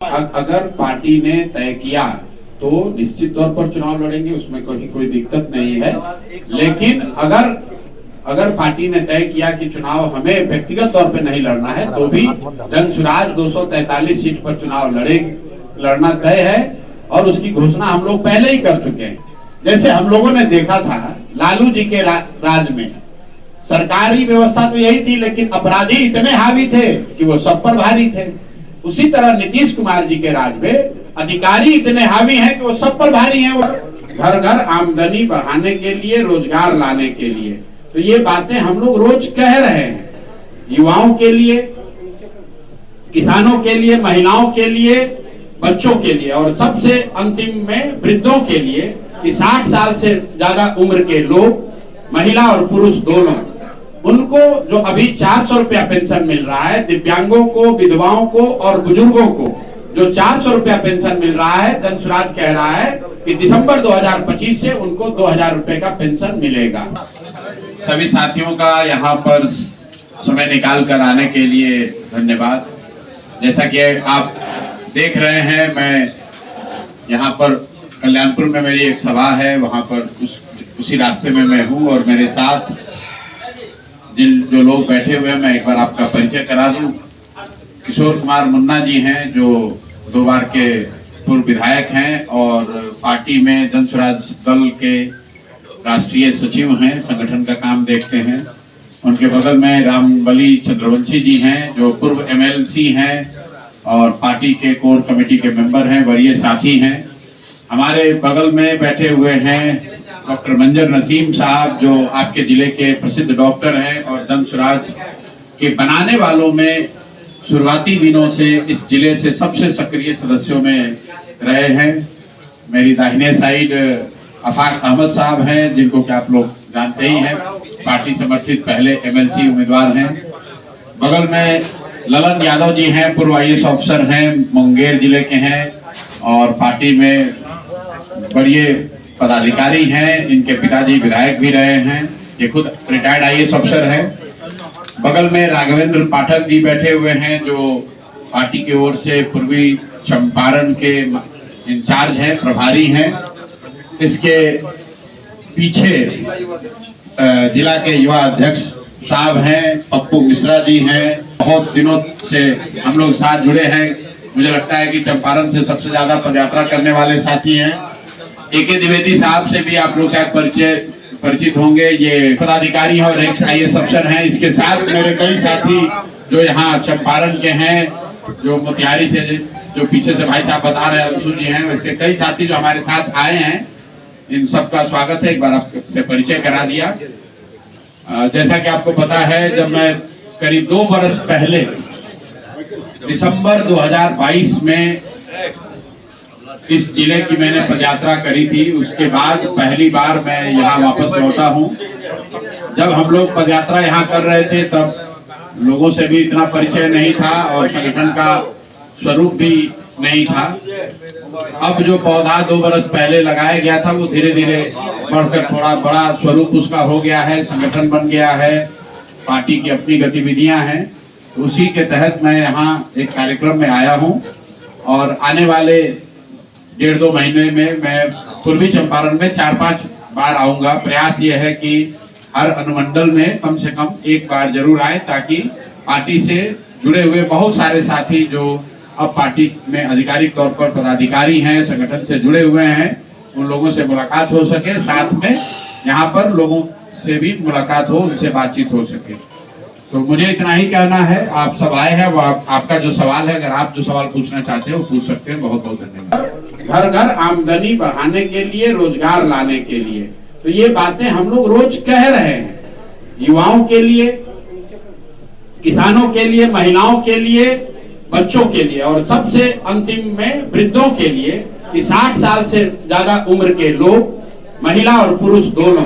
अगर पार्टी ने तय किया तो निश्चित तौर पर चुनाव लड़ेंगे, उसमें कोई दिक्कत नहीं है। लेकिन अगर पार्टी ने तय किया कि चुनाव हमें व्यक्तिगत तौर पे नहीं लड़ना है तो भी जनसुराज 243 सीट पर चुनाव लड़ना तय है और उसकी घोषणा हम लोग पहले ही कर चुके हैं। जैसे हम लोगों ने देखा था लालू जी के राज में सरकारी व्यवस्था तो यही थी, लेकिन अपराधी इतने हावी थे कि वो सब पर भारी थे। उसी तरह नीतीश कुमार जी के राज में अधिकारी इतने हावी हैं कि वो सब पर भारी हैं। घर घर आमदनी बढ़ाने के लिए, रोजगार लाने के लिए, तो ये बातें हम लोग रोज कह रहे हैं। युवाओं के लिए, किसानों के लिए, महिलाओं के लिए, बच्चों के लिए और सबसे अंतिम में वृद्धों के लिए, 60 साल से ज्यादा उम्र के लोग, महिला और पुरुष दोनों, उनको जो अभी 400 रुपया पेंशन मिल रहा है, दिव्यांगों को, विधवाओं को और बुजुर्गों को जो 400 रुपया पेंशन मिल रहा है, जनसुराज कह रहा है कि दिसंबर 2025 से उनको 2000 रुपए का पेंशन मिलेगा। सभी साथियों का यहाँ पर समय निकाल कर आने के लिए धन्यवाद। जैसा कि आप देख रहे हैं, मैं यहाँ पर कल्याणपुर में मेरी एक सभा है, वहाँ पर उसी रास्ते में मैं हूँ और मेरे साथ जो लोग बैठे हुए हैं, मैं एक बार आपका परिचय करा दूं। किशोर कुमार मुन्ना जी हैं, जो 2 बार के पूर्व विधायक हैं और पार्टी में जनसुराज दल के राष्ट्रीय सचिव हैं, संगठन का काम देखते हैं। उनके बगल में रामबली चंद्रवंशी जी हैं, जो पूर्व MLC हैं और पार्टी के कोर कमेटी के मेंबर हैं, वरीय साथी हैं। हमारे बगल में बैठे हुए हैं डॉक्टर मंजर नसीम साहब, जो आपके जिले के प्रसिद्ध डॉक्टर हैं और जनसुराज के बनाने वालों में शुरुआती दिनों से इस जिले से सबसे सक्रिय सदस्यों में रहे हैं। मेरी दाहिने साइड अफाक अहमद साहब हैं, जिनको कि आप लोग जानते ही हैं, पार्टी समर्थित पहले MLC उम्मीदवार हैं। बगल में ललन यादव जी हैं, पूर्व IAS ऑफिसर हैं, मुंगेर जिले के हैं और पार्टी में वरीय पदाधिकारी हैं। इनके पिताजी विधायक भी रहे हैं, ये खुद रिटायर्ड IAS अफसर हैं। बगल में राघवेंद्र पाठक जी बैठे हुए हैं, जो पार्टी की ओर से पूर्वी चंपारण के इंचार्ज हैं, प्रभारी हैं। इसके पीछे जिला के युवा अध्यक्ष साहब हैं, पप्पू मिश्रा जी हैं। बहुत दिनों से हम लोग साथ जुड़े हैं। मुझे लगता है कि चंपारण से सबसे ज्यादा पदयात्रा करने वाले साथी हैं। AK द्विवेदी साहब से भी आप लोग शायद परिचित होंगे, ये पदाधिकारी और ex IAS अफसर हैं। इसके साथ मेरे कई साथी जो यहाँ चंपारण के हैं, जो मोतिहारी से, जो पीछे से भाई साहब बता रहे हैं, अंशु जी हैं, वैसे कई साथी जो हमारे साथ आए हैं, इन सबका स्वागत है। एक बार आपसे परिचय करा दिया। जैसा कि आपको पता है, जब मैं करीब 2 बरस पहले दिसंबर 2022 में इस जिले की मैंने पदयात्रा करी थी, उसके बाद पहली बार मैं यहाँ वापस लौटा हूँ। जब हम लोग पदयात्रा यहाँ कर रहे थे तब लोगों से भी इतना परिचय नहीं था और संगठन का स्वरूप भी नहीं था। अब जो पौधा 2 बरस पहले लगाया गया था, वो धीरे धीरे बढ़कर थोड़ा बड़ा स्वरूप उसका हो गया है, संगठन बन गया है, पार्टी की अपनी गतिविधियां हैं। उसी के तहत मैं यहाँ एक कार्यक्रम में आया हूँ और आने वाले 1.5-2 महीने में मैं पूर्वी चंपारण में 4-5 बार आऊंगा। प्रयास ये है कि हर अनुमंडल में कम से कम 1 बार जरूर आए, ताकि पार्टी से जुड़े हुए बहुत सारे साथी जो अब पार्टी में आधिकारिक तौर पर पदाधिकारी हैं, संगठन से जुड़े हुए हैं, उन लोगों से मुलाकात हो सके। साथ में यहाँ पर लोगों से भी मुलाकात हो, उनसे बातचीत हो सके। तो मुझे इतना ही कहना है। आप सब आए हैं, वो आपका जो सवाल है, अगर आप जो सवाल पूछना चाहते हो पूछ सकते हैं। बहुत बहुत धन्यवाद। घर घर आमदनी बढ़ाने के लिए, रोजगार लाने के लिए, तो ये बातें हम लोग रोज कह रहे हैं। युवाओं के लिए, किसानों के लिए, महिलाओं के लिए, बच्चों के लिए और सबसे अंतिम में वृद्धों के लिए, 60 साल से ज्यादा उम्र के लोग, महिला और पुरुष दोनों,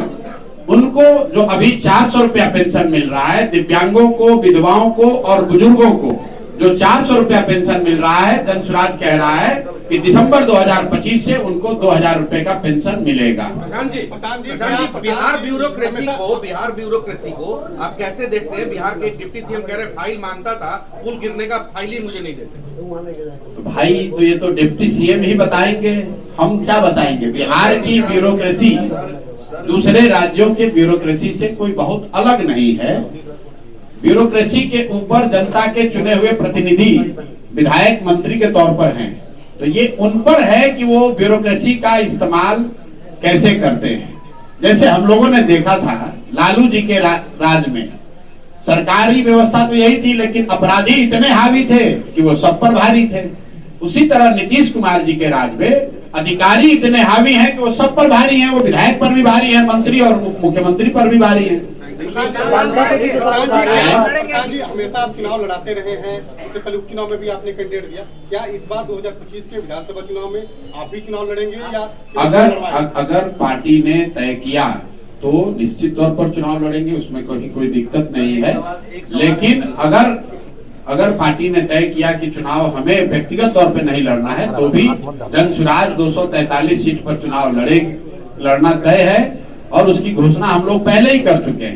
उनको जो अभी 400 रुपया पेंशन मिल रहा है, दिव्यांगों को, विधवाओं को और बुजुर्गों को जो 400 रुपया पेंशन मिल रहा है, जनसुराज कह रहा है कि दिसंबर 2025 से उनको 2000 रुपए का पेंशन मिलेगा। प्रधान जी, बिहार ब्यूरोक्रेसी को आप कैसे देखते हैं? बिहार के डिप्टी सीएम कह रहे फाइल मांगता था, पुल गिरने का फाइल ही मुझे नहीं देते। तो भाई, तो ये तो डिप्टी सीएम ही बताएंगे, हम क्या बताएंगे? बिहार की ब्यूरोक्रेसी दूसरे राज्यों के ब्यूरोक्रेसी से कोई बहुत अलग नहीं है। ब्यूरोक्रेसी के ऊपर जनता के चुने हुए प्रतिनिधि विधायक मंत्री के तौर पर हैं, तो ये उन पर है कि वो ब्यूरोक्रेसी का इस्तेमाल कैसे करते हैं। जैसे हम लोगों ने देखा था लालू जी के राज में सरकारी व्यवस्था तो यही थी, लेकिन अपराधी इतने हावी थे कि वो सब पर भारी थे। उसी तरह नीतीश कुमार जी के राज में अधिकारी इतने हावी हैं कि वो सब पर भारी हैं, वो विधायक पर भी भारी हैं, मंत्री और मुख्यमंत्री पर भी भारी हैं। हमेशा आप चुनाव लड़ाते रहे हैं, इससे पहले उपचुनाव में भी आपने कैंडिडेट दिया, क्या इस बार 2025 के विधानसभा चुनाव में आप भी चुनाव लड़ेंगे या? अगर पार्टी ने तय किया तो निश्चित तौर पर चुनाव लड़ेंगे, उसमें कोई दिक्कत नहीं है। लेकिन अगर पार्टी ने तय किया कि चुनाव हमें व्यक्तिगत तौर पे नहीं लड़ना है, तो भी जनसुराज 243 सीट पर चुनाव लड़ना तय है और उसकी घोषणा हम लोग पहले ही कर चुके हैं।